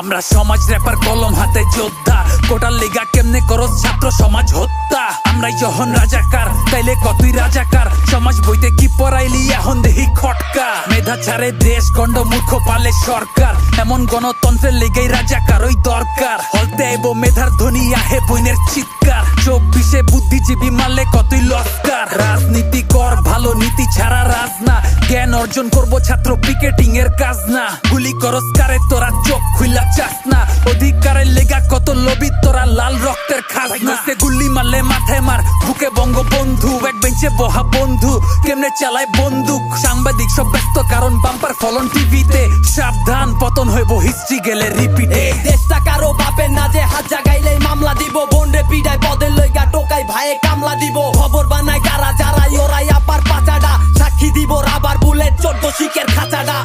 আমরা সমাজ র্যাপার কলম হাতে যোদ্ধা কোটার লিগা কেমনে করো ছাত্র সমাজ হত্যা আমরা যখন রাজাকার তাইলে কতই রাজাকার সমাজ বইতে কি পড়াইলি এখন দেহি খটকা মেধা ছাড়ে দেশ গন্ড মূর্খ পালে সরকার এমন গণতন্ত্রের লিগেই রাজাকার ওই দরকার হলতে আইব মেধার ধ্বনি আহে বইনের চিৎকার 24-এ বুদ্ধিজীবী মারলে কতই লস্কার রাজনীতি কর ভালো নীতি ছাড়া রাজ না জ্ঞান অর্জন করবো ছাত্র পিকেটিং এর কাজ না গুলি করস কারে তোরা চোখ খুইলা চাস না অধিকারের লেগা কত লবি তোরা লাল রক্তের খাজনা গুলি মারলে মাথায় মার বুকে বঙ্গবন্ধু এক বেঞ্চে বহা বন্ধু কেমনে চালায় বন্দুক সাংবাদিক সব ব্যস্ত কারণ বাম্পার ফলন টিভিতে সাবধান পতন হইব হিস্ট্রি গেলে রিপিটে দেশটা কারো বাপের না যে হাত জাগাইলেই মামলা দিব বোন রে পিডায় পদের লইগা টোকাই ভাইয়ে কামলা দিব খবর বানায় কারা যারাই ওরাই আপার পাচাডা সাক্ষী দিব রাবার বুলেট 14 শিকের খাঁচাডা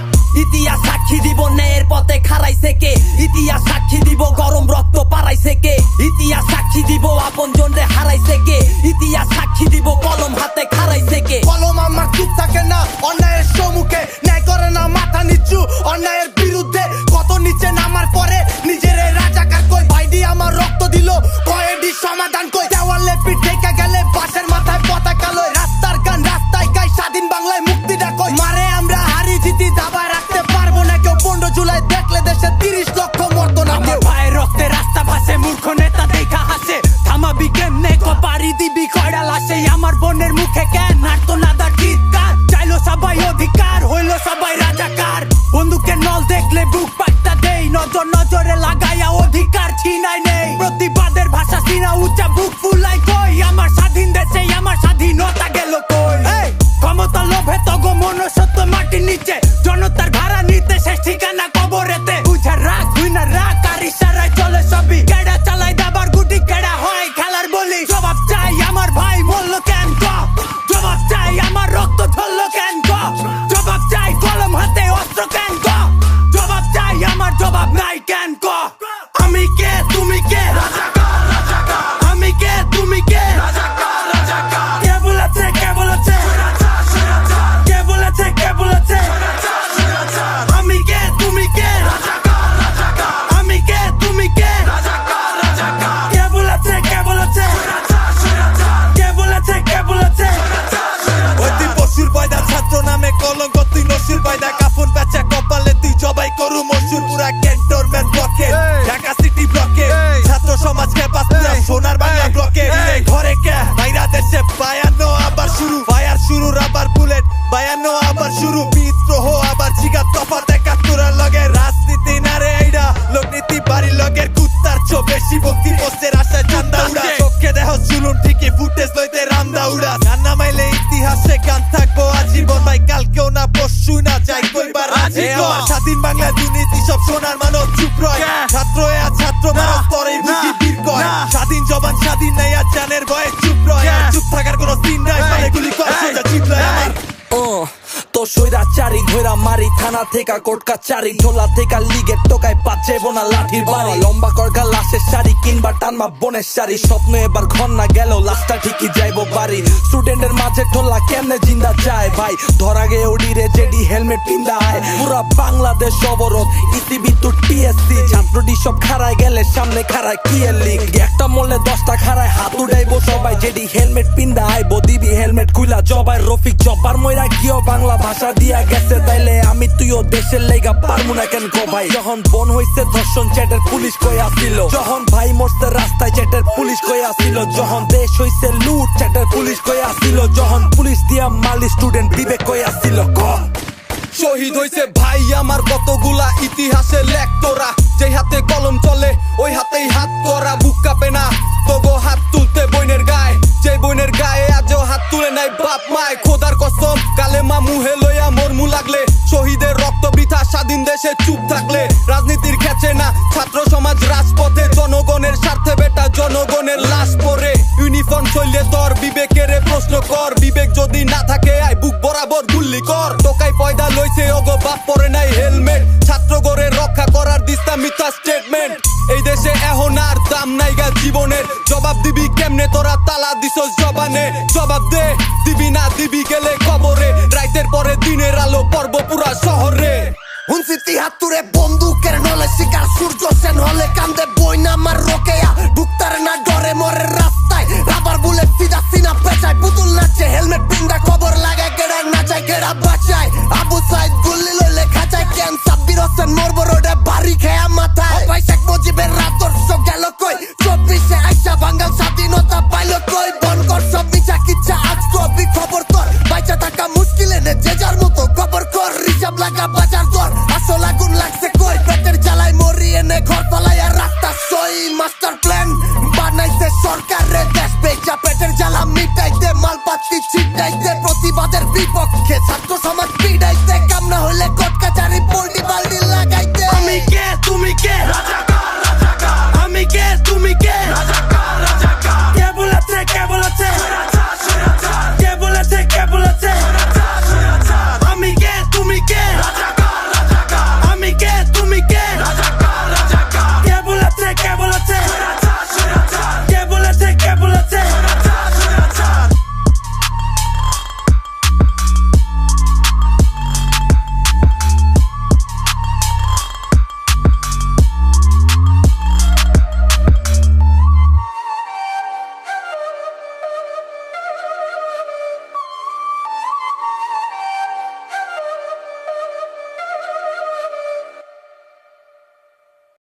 ইতিহাস সাক্ষী দিব ন্যায়ের পথে খারাইছে কে ইতিহাস সাক্ষী দিব গরম রক্ত পারাইছে কে ইতিহাস সাক্ষী দিব আপন জন রে হারাইছে কে ইতিহাস সাক্ষী দিব কলম হাতে খারাইছে কে কলম আমার চুপ থাকে না অন্যায়ের সম্মুখে ন্যায় করে না মাথা নিচু অন্যায়ের বিরুদ্ধে কত নিচে নামার পরে নিজের রাজাকার কই ভাইডি আমার রক্ত দিল কয়েডি সমাধান কই দেওয়ালে পিঠ থেকে গেলে বাসের মাথায় পতাকা লয় রাস্তার গান রাস্তায় গাই স্বাধীন বাংলায় মুক্তি ডাকই মারে আমরা হারি জিতি দাবায় রাখতে পারবো না কেউ 15 জুলাই দেখলে দেশে 30 লক্ষ মরতো না কেউ ভাইয়ের রক্তে রাস্তা ভাসে মূর্খ নেতা দেখা হাসে থামাবি কেমনে কপারি দিবি কয়ডা লাশে আমার বোনের মুখে কেন নাড়তো না দার চিৎকার চাইলো সবাই অধিকার হইলো সবাই রাজাকার বন্দুকের নল দেখলে বুক পাট্টা দেই নজর নজরে লাগাইয়া অধিকার ছিনাই নেই প্রতিবাদের ভাষা সিনা উচ্চা বুক ফুলাই কই আমার স্বাধীন দেশে আমার স্বাধীনতা গেল কই ক্ষমতা লোভে তগো মনুষ্যত্ব মাটির নিচে জনতার ভাড়া নিতে শেষ ঠিকানা কবরেতে বুঝা রাখ তুই না রাখ আর ইশারায় চলে সবই কেডা চালাই দাবার গুটি কেডা হয় খেলার বলি জবাব চাই আমার ভাই বলল কেন ক জবাব চাই আমার রক্ত ঝরল কেন ক জবাব চাই কলম হাতে অস্ত্র কেন ক জবাব চাই আমার জবাব নাই কেন ক আমি কে তুমি কে আমি কে তুমি কে কে বলেছে কে বলেছে কে বলেছে কে বলেছে আমি কে তুমি কে আমি কে তুমি কে কে বলেছে কে বলেছে কে বলেছে কে বলেছে অতি পশুর পয়দা ছাত্র নামে কলঙ্ক তুই নসুর পয়দা কাফন পেঁচা কপালে তুই জবাই করু মসুর পুরা ক্যান্টনমেন্ট ব্লকে ঢাকা সিটি ব্লকে ছাত্র সমাজ ক্যাম্পাস পুরা সোনার বাংলা ব্লকে ঘরে কে বাইরা দেশে বায়ানো আবার শুরু ফায়ার শুরু রাবার বুলেট বায়ানো আবার শুরু বিদ্রোহ আবার জিগা তফাত 71 লগে রাজনীতি না রে এইডা লোকনীতি বাড়ি লগের কুত্তার চো বেশি ভক্তি পোস্টের আশায় চান্দা উড়া চোখে দেহ চুলুন ঠিকই ফুটেজ লইতে রামদা উড়া গান নামাইলে ইতিহাসে গান থাকবো আজীবন ভাই কালকেও না পরশু না যাই কইবার আজীবন স্বাধীন বাংলা দুর্নীতি সব সোনার মানব চুপ রয় ছাত্র আর ছাত্র মানুষ তরে বুঝি বীর কয় স্বাধীন জবান স্বাধীন নাই আর জানের ভয়ে চুপ রয় চুপ থাকার কোনো দিন নাই মানে গুলি কর সোজা চুপ রয় আমার তো সইরা চারি ঘোরা মারি থানা থেকে কোর্ট কাচারি ঝোলা থেকে লিগের টোকায় পাচ্ছে বোনা লাঠির বাড়ি লম্বা করগা লাশের শাড়ি কিংবা টানবা বনের শাড়ি স্বপ্ন এবার ঘর না গেল লাশটা ঠিকই যাইবো বাড়ি স্টুডেন্টের মাঝে ঠোলা কেমনে জিন্দা যায় ভাই ধরা গে ওডিরে জেডি হেলমেট পিন্দা আয় পুরা বাংলাদেশ অবরোধ ইসিবি তো টিএসসি ছাত্রটি সব খারায় গেলে সামনে খারায় কি এর লিগ একটা মরলে 10টা খারায় হাত উড়াইবো সবাই জেডি হেলমেট পিন্দা আইবো দিবি হেলমেট খুইলা জবাই রফিক জব্বার ময়রা কিও বাংলা ভাষা দিয়া গেছে তাইলে আমি তুইও দেশের লেগা পারমু না কেন কো ভাই যখন বোন হইছে ধর্ষণ চ্যাটের পুলিশ কই আসিল যখন ভাই মরছে রাস্তায় চ্যাটের পুলিশ কই আসিল যখন দেশ হইছে লুট চ্যাটের পুলিশ কই আসিল যখন পুলিশ দিয়া মালি স্টুডেন্ট দিবে কই আসিল ক শহীদ হইছে ভাই আমার কতগুলা ইতিহাসে লেখ তোরা যে হাতে কলম চলে ওই হাতেই হাত করা বুক কাঁপে না তবু হাত তুলতে বইনের গায়ে যে বইনের গায়ে আজও হাত তুলে নাই বাপ মায় খোদার কসম কালেমা মুহে লইয়া মরমু লাগলে শহীদের রক্ত বৃথা স্বাধীন দেশে চুপ থাকলে রাজনীতির খেচে না ছাত্র সমাজ রাজপথে জনগণের স্বার্থে বেটা জনগণের লাশ পরে ইউনিফর্ম চললে তোর বিবেকের প্রশ্ন কর বিবেক যদি না থাকে আয় বুক বরাবর গুল্লি কর টোকাই পয়দা লইছে ওগো বাপ পরে নাই হেলমেট ছাত্র গড়ে রক্ষা করার দিস্তা মিথ্যা স্টেটমেন্ট এই দেশে এখন আর দাম নাই গা জীবনের জবাব দিবি কেমনে তোরা তালা দিছস জবানে জবাব দে দিবি না দিবি গেলে কবরে রাইতের পরে দিনের আলো পর্ব পুরা শহরে হুনসি তিহাত্তরে বন্দুকের নলে শিকার সূর্য সেন হলে কান্দে বই না আমার রোকেয়া ঢুকতার না ডরে মরে রাস্তায় রাবার বুলেট সিধা সিনা পেঁচায় পুতুল নাচে হেলমেট পিন্দা খবর লাগায় কেডা নাচায় কেডা বাঁচায় আবু সাইদ গুল্লি লইলে খাঁচায় কেন সাব্বির হোসেন মরবো রোডে বাড়ি খেয়া মাথায় ভাই শেখ মুজিবের আদর্শ গেল কই 24-এ আইসা বাঙাল স্বাধীনতা পাইল কই বন কর সব মিছা কিচ্ছা আজ কবি খবর তোর বাইচা থাকা মুশকিল এনে যে যার মতো খবর কর রিজার্ভ লাগা বাজার দর আসল আগুন লাগছে কই পেটের জ্বালায় মরি এনে ঘর তলায় আর রাস্তা সই মাস্টার প্ল্যান বানাইছে সরকারে দেশ বেচা পেটের জ্বালা মিটাইতে মালপাতি ছিটাইতে প্রতিবাদের বিপক্ষে ছাত্র সমাজ পিড়াইতে